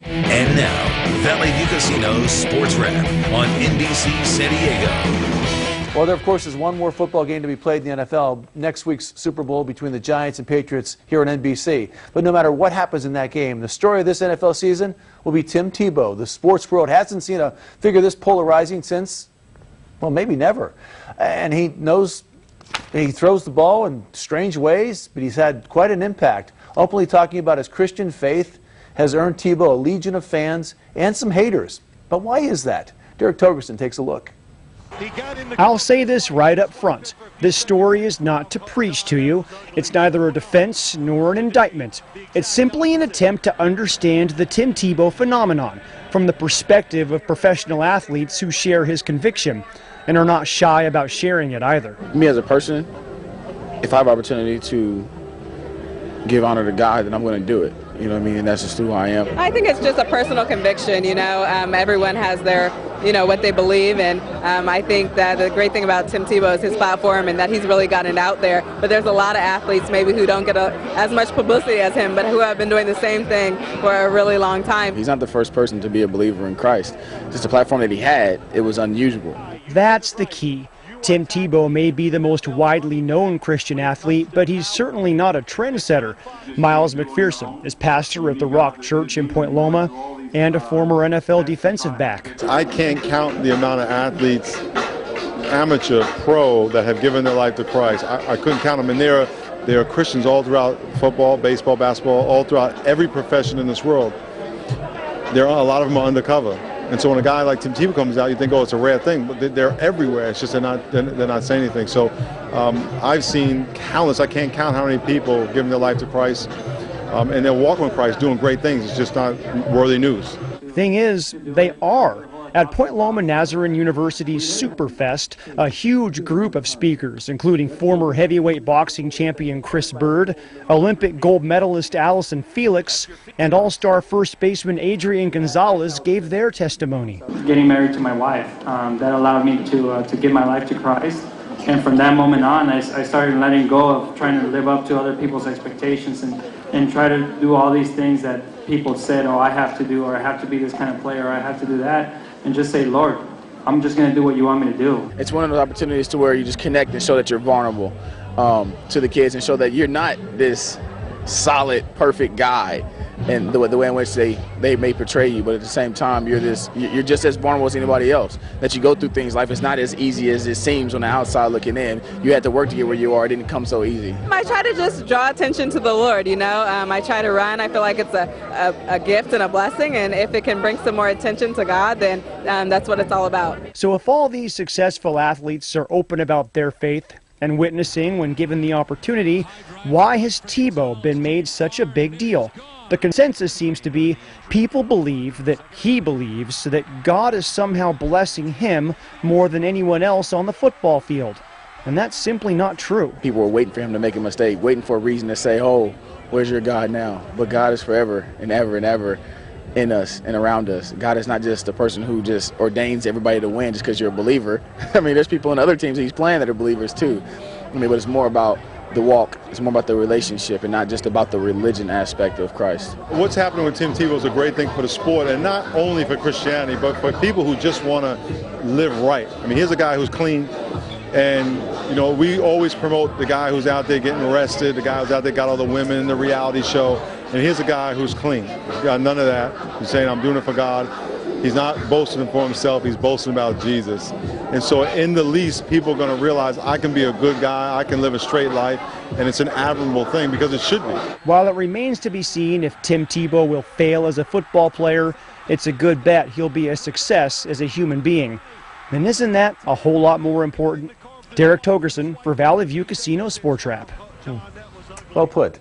And now, Valley View Casino's Sports Wrap on NBC San Diego. Well, there, of course, is one more football game to be played in the NFL. Next week's Super Bowl between the Giants and Patriots here on NBC. But no matter what happens in that game, the story of this NFL season will be Tim Tebow. The sports world hasn't seen a figure this polarizing since, well, maybe never. And he knows he throws the ball in strange ways, but he's had quite an impact. Openly talking about his Christian faith has earned Tebow a legion of fans and some haters. But why is that? Derek Togerson takes a look. I'll say this right up front. This story is not to preach to you. It's neither a defense nor an indictment. It's simply an attempt to understand the Tim Tebow phenomenon from the perspective of professional athletes who share his conviction and are not shy about sharing it either. Me as a person, if I have opportunity to give honor to God, then I'm going to do it. You know what I mean? And that's just who I am. I think it's just a personal conviction, you know. Everyone has their, what they believe in. I think that the great thing about Tim Tebow is his platform and that he's really gotten it out there. But there's a lot of athletes maybe who don't get as much publicity as him, but who have been doing the same thing for a really long time. He's not the first person to be a believer in Christ. Just the platform that he had, it was unusual. That's the key. Tim Tebow may be the most widely known Christian athlete, but he's certainly not a trendsetter. Miles McPherson is pastor at the Rock Church in Point Loma and a former NFL defensive back. I can't count the amount of athletes, amateur, pro, that have given their life to Christ. I couldn't count them, and there are Christians all throughout football, baseball, basketball, all throughout every profession in this world. There are a lot of them are undercover. And so when a guy like Tim Tebow comes out, you think, oh, it's a rare thing, but they're everywhere. It's just they're not saying anything. So I've seen countless, I can't count how many people giving their life to Christ, and they're walking with Christ, doing great things. It's just not worthy news. Thing is, they are. At Point Loma Nazarene University's Superfest, a huge group of speakers, including former heavyweight boxing champion Chris Bird, Olympic gold medalist Allison Felix, and all-star first baseman Adrian Gonzalez gave their testimony. Getting married to my wife, that allowed me to give my life to Christ. And from that moment on, I started letting go of trying to live up to other people's expectations and try to do all these things that people said, oh, I have to do, or I have to be this kind of player, or I have to do that. And just say, Lord, I'm just going to do what you want me to do. It's one of those opportunities to where you just connect and show that you're vulnerable to the kids and show that you're not this solid, perfect guy and the way in which they may portray you, but at the same time, you're just as vulnerable as anybody else. That you go through things. Life is not as easy as it seems on the outside looking in. You had to work to get where you are. It didn't come so easy. I try to just draw attention to the Lord, I try to run. I feel like it's a gift and a blessing, and if it can bring some more attention to God, then that's what it's all about. So if all these successful athletes are open about their faith and witnessing when given the opportunity, why has Tebow been made such a big deal? The consensus seems to be people believe that he believes that God is somehow blessing him more than anyone else on the football field. And that's simply not true. People were waiting for him to make a mistake, waiting for a reason to say, oh, where's your God now? But God is forever and ever and ever in us and around us. God is not just a person who just ordains everybody to win just because you're a believer. I mean, there's people in other teams that he's playing that are believers too. But it's more about the walk. It's more about the relationship and not just about the religion aspect of Christ. What's happening with Tim Tebow is a great thing for the sport, and not only for Christianity, but for people who just want to live right. I mean, here's a guy who's clean, and we always promote the guy who's out there getting arrested, the guy who's out there got all the women in the reality show, and here's a guy who's clean. He's got none of that. He's saying, I'm doing it for God. He's not boasting for himself, he's boasting about Jesus. And so in the least, people are going to realize I can be a good guy, I can live a straight life, and it's an admirable thing because it should be. While it remains to be seen if Tim Tebow will fail as a football player, it's a good bet he'll be a success as a human being. And isn't that a whole lot more important? Derek Togerson for Valley View Casino Sports Wrap. Well put.